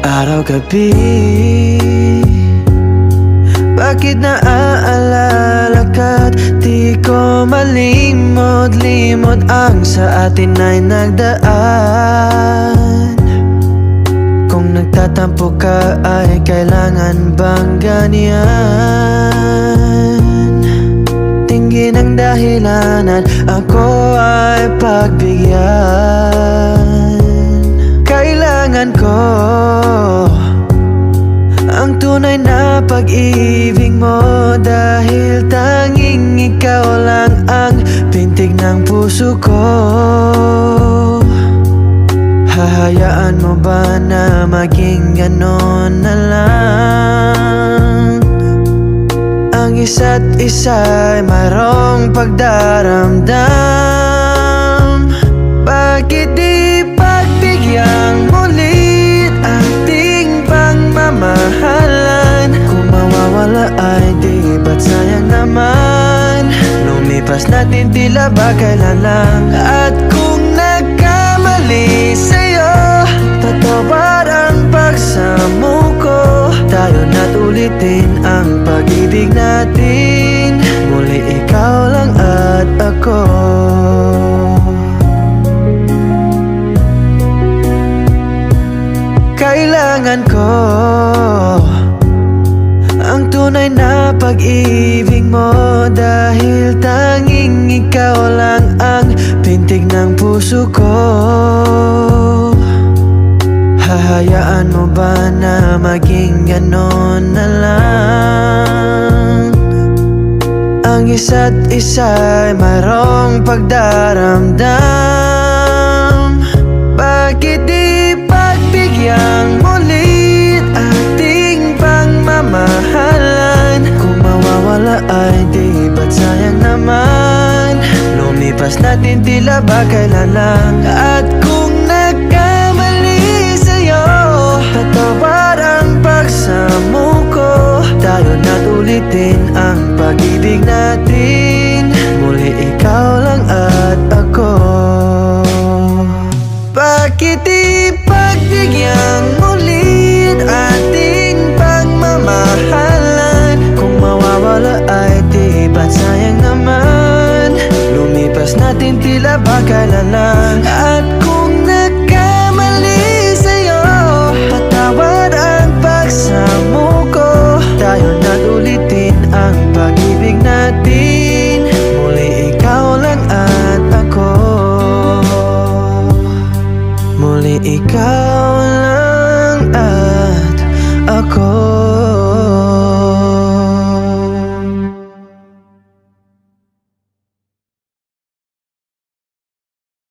Araw-gabi, bakit naaalala ka't di ko malimot-limot ang sa atin ay nagdaan. Kung nagtatampo ka ay kailangan bang ganyan? Tingin ang dahilan at ako ay pagbigyan. Kailangan ko ang tunay na pag-ibig mo, dahil tanging ikaw lang ang pintig ng puso ko. Hahayaan mo ba na maging ganon na lang? Ang isa't isa'y mayroong pagdaramdam. Bakit di pagbigyang mulit ating pagmamahalan? Kung mawawala ay di ba't sayang naman? Lumipas natin tila ba kailan lang? At kung nagkamali sa'yo, tatawad ang pagsamo ko. Tayo na't ulitin ang pag-ibig natin. Muli ikaw lang at ako. Kailangan ko ang tunay na pag-ibig mo, dahil tanging ikaw lang ang pintig ng puso ko. Hahayaan mo ba na maging ganon na lang? Ang isa't isa'y mayroong pagdaramdam. Bakit di pagbigyang mulit ating pagmamahalan? Kung mawawala ay di ba't sayang naman? Lumipas natin tila ba kailan lang? At kung nagkamali sa'yo, tatawad ang pagsamo ko. Tayo na't ulitin ang pag-ibig natin. Muli ikaw lang at ako. Bakit di pagbigyang mulit ating pagmamahalan? Kung mawawala ay di ba't sayang naman? Lumipas natin tila ba kailan lang? At kung nagkamali sa'yo, patawad ang pagsamo ko. Tayo na't ulitin ang pag-ibig natin. Muli ikaw lang at ako. Muli ikaw lang at ako.